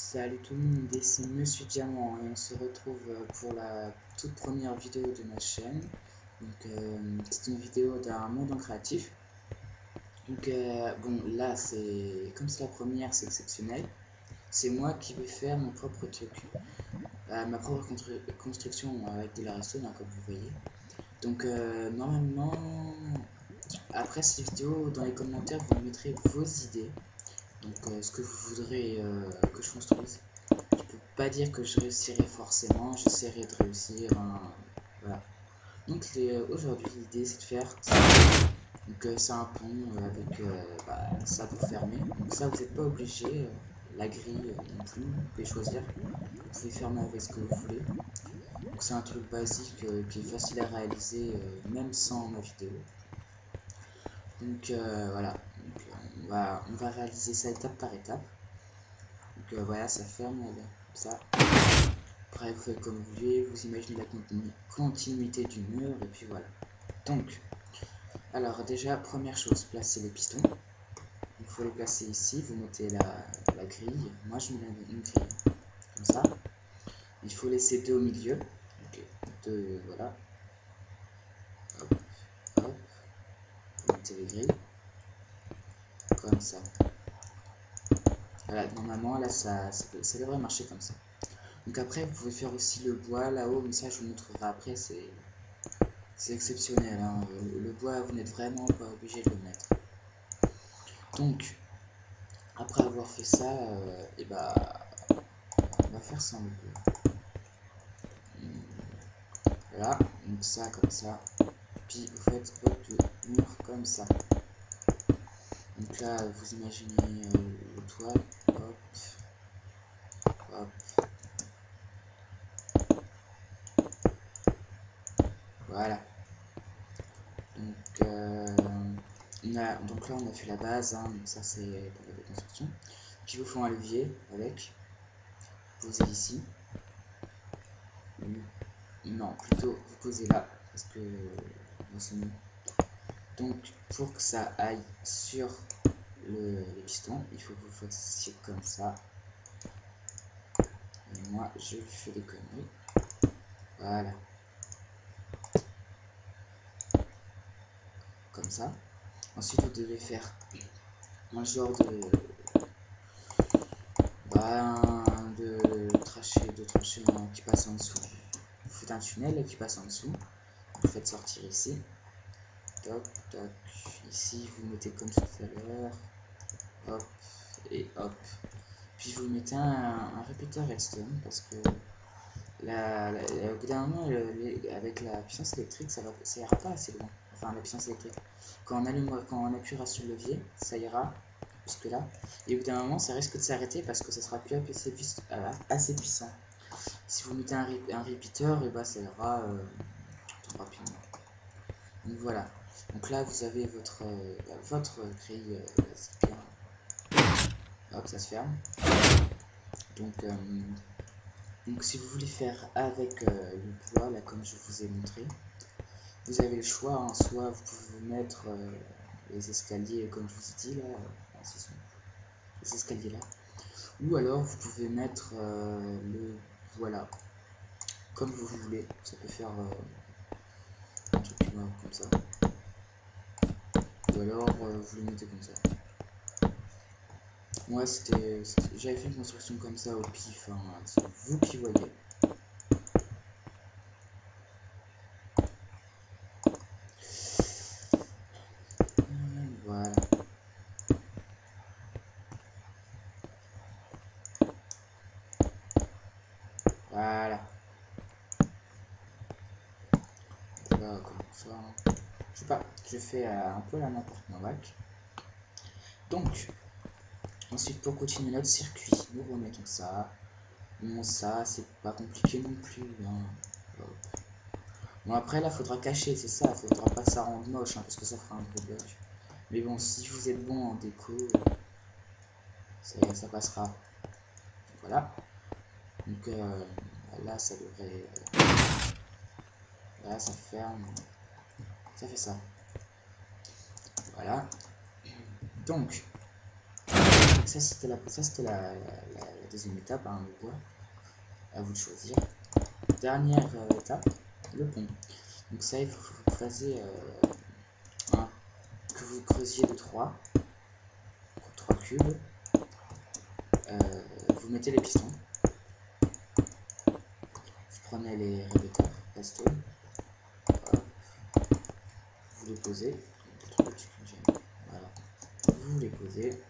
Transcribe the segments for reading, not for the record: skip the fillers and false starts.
Salut tout le monde, ici Monsieur Diamant et on se retrouve pour la toute première vidéo de ma chaîne. C'est une vidéo d'un monde en créatif. Bon là c'est comme c'est la première, c'est exceptionnel. C'est moi qui vais faire mon propre truc, ma propre construction avec de la redstone, comme vous voyez. Normalement après cette vidéo, dans les commentaires vous mettrez vos idées. Ce que vous voudrez que je construise. Je peux pas dire que je réussirai forcément, j'essaierai de réussir. Voilà. Donc aujourd'hui l'idée c'est de faire ça. C'est un pont avec ça pour fermer. Donc ça vous n'êtes pas obligé, la grille non plus, vous pouvez choisir. Vous pouvez fermer avec ce que vous voulez. Donc c'est un truc basique qui est facile à réaliser même sans ma vidéo. Voilà. On va réaliser ça étape par étape. Voilà, ça ferme comme ça. Après vous faites comme vous voulez, vous imaginez la continuité du mur et puis voilà. Donc, alors déjà première chose, placer les pistons. Il faut les placer ici, vous mettez la grille. Moi je mets une grille comme ça. Il faut laisser deux au milieu. Ok, deux, voilà. Hop, hop. Vous mettez les grilles comme ça. Voilà, normalement là ça devrait marcher comme ça. Donc après vous pouvez faire aussi le bois là-haut, mais ça je vous montrerai après, c'est exceptionnel, hein. Le bois vous n'êtes vraiment pas obligé de le mettre. Donc après avoir fait ça, on va faire sans le bois. Voilà, donc ça comme ça, puis vous faites votre mur comme ça. Donc là vous imaginez le toit, hop, hop. Voilà. Donc là on a fait la base, hein, donc ça c'est pour la construction. Puis vous faites un levier avec, posez ici. Non, plutôt vous posez là, parce que c'est mieux. Donc pour que ça aille sur les pistons, il faut que vous fassiez comme ça. Et moi je lui fais des conneries. Voilà. Comme ça. Ensuite vous devez faire un genre de tranchées qui passe en dessous. Vous faites un tunnel qui passe en dessous. Vous faites sortir ici. Toc, toc. Ici vous mettez comme tout à l'heure. Hop et hop. Puis vous mettez un répéteur redstone parce que au bout d'un moment avec la puissance électrique ça ira pas assez loin. Enfin la puissance électrique. Quand on appuiera sur le levier, ça ira jusque là. Et au bout d'un moment ça risque de s'arrêter parce que ça sera plus assez puissant. Si vous mettez un répéteur, et ça ira tout rapidement. Donc voilà. Donc là vous avez votre grille basique. Hop, ça se ferme. Donc si vous voulez faire avec le bois, là comme je vous ai montré, vous avez le choix, hein. Soit vous pouvez mettre les escaliers comme je vous ai dit là, les escaliers là, ou alors vous pouvez mettre voilà, comme vous voulez. Ça peut faire un truc comme ça, ou alors vous le mettez comme ça. Moi j'avais fait une construction comme ça au pif, hein. C'est vous qui voyez. Voilà. Voilà. Là, comme ça. Je sais pas, je fais un peu la n'importe quoi. Donc, ensuite pour continuer notre circuit, nous remettons ça. Bon, ça, c'est pas compliqué non plus, hein. Bon, après là, faudra cacher, c'est ça. Faudra pas que ça rende moche, hein, parce que ça fera un gros bloc. Mais bon, si vous êtes bon en déco, ça passera. Voilà. Donc là, ça devrait. Là, ça ferme. Ça fait ça. Voilà. Donc, ça c'était la deuxième étape, hein, le bois. À vous de choisir. Dernière étape, le pont. Donc ça, il faut que vous fassiez que vous creusiez de 3 cubes. Vous mettez les pistons. Vous prenez les révéteurs, redstone. Vous les posez. Voilà. Vous les posez.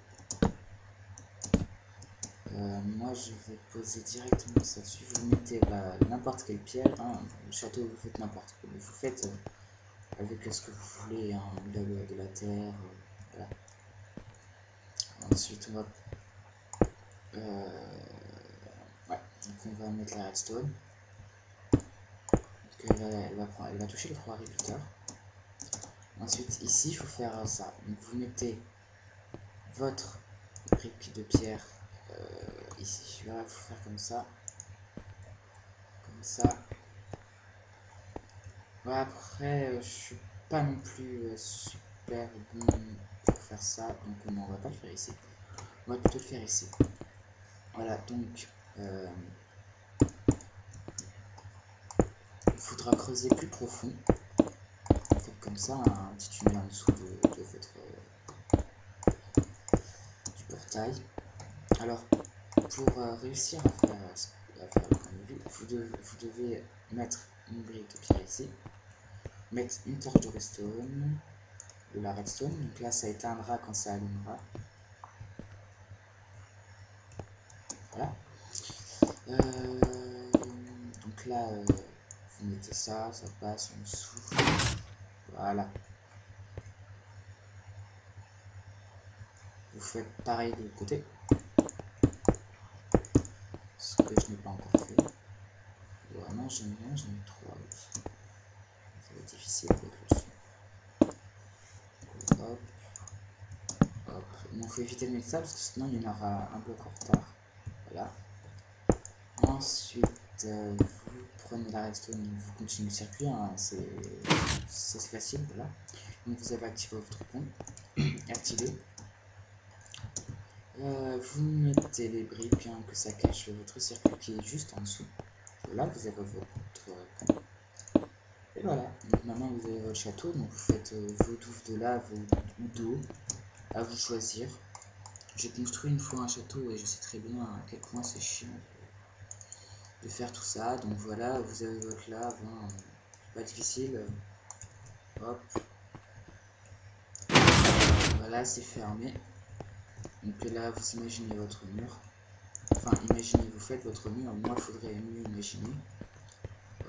Moi je vais poser directement ça dessus. Vous mettez n'importe quelle pierre, hein. Le château vous faites n'importe quoi. Vous faites avec ce que vous voulez, hein, de la terre. Voilà. Ensuite on va ouais, donc on va mettre la redstone. Donc elle va toucher les 3 révéteurs. Ensuite ici il faut faire ça. Donc vous mettez votre brique de pierre ici. Voilà, il faut faire comme ça. Comme ça. Ouais, après je suis pas non plus super bon pour faire ça. Donc on va pas le faire ici. On va plutôt le faire ici. Voilà, donc il faudra creuser plus profond. Faites comme ça un petit tunnel en dessous de votre du portail. Alors pour réussir à faire le point de vue, vous devez mettre une brique de pierre ici, mettre une torche de redstone, de la redstone, donc là ça éteindra quand ça allumera. Voilà. Donc là vous mettez ça, ça passe en dessous. Voilà. Vous faites pareil de l'autre côté. Ce que je n'ai pas encore fait. Vraiment, j'en ai 3. Ça va être difficile avec le son. Hop. Hop. Il faut éviter de mettre ça parce que sinon il y en aura un bloc en retard. Voilà. Ensuite, vous prenez la redstone, vous continuez le circuit. Hein, c'est facile. Voilà. Donc vous avez activé votre pont. Activé. Vous mettez les briques, hein, que ça cache votre circuit qui est juste en dessous. Là, vous avez votre pont. Et voilà. Donc maintenant, vous avez votre château. Donc vous faites vos douves de lave ou d'eau. À vous choisir. J'ai construit une fois un château et je sais très bien à quel point c'est chiant de faire tout ça. Donc voilà, vous avez votre lave. Hein, pas difficile. Hop. Voilà, c'est fermé. Donc là, vous imaginez votre mur. Enfin, imaginez, vous faites votre mur. Moi, il faudrait mieux imaginer.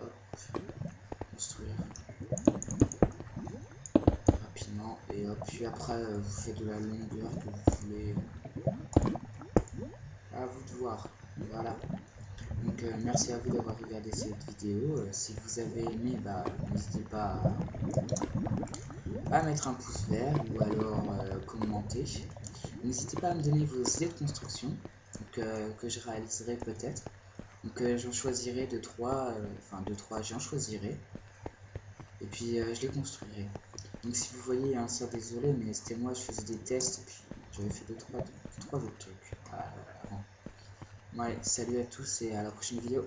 Hop. Construire. Rapidement. Et hop. Puis après, vous faites de la longueur que vous voulez. À vous de voir. Voilà. Donc, merci à vous d'avoir regardé cette vidéo. Si vous avez aimé, n'hésitez pas à mettre un pouce vert ou alors commenter. N'hésitez pas à me donner vos idées de construction que je réaliserai peut-être. Donc j'en choisirai 2-3, j'en choisirai. Et puis je les construirai. Donc si vous voyez, hein, ça désolé, mais c'était moi, je faisais des tests et puis j'avais fait 2-3 autres trucs. Ouais, salut à tous et à la prochaine vidéo.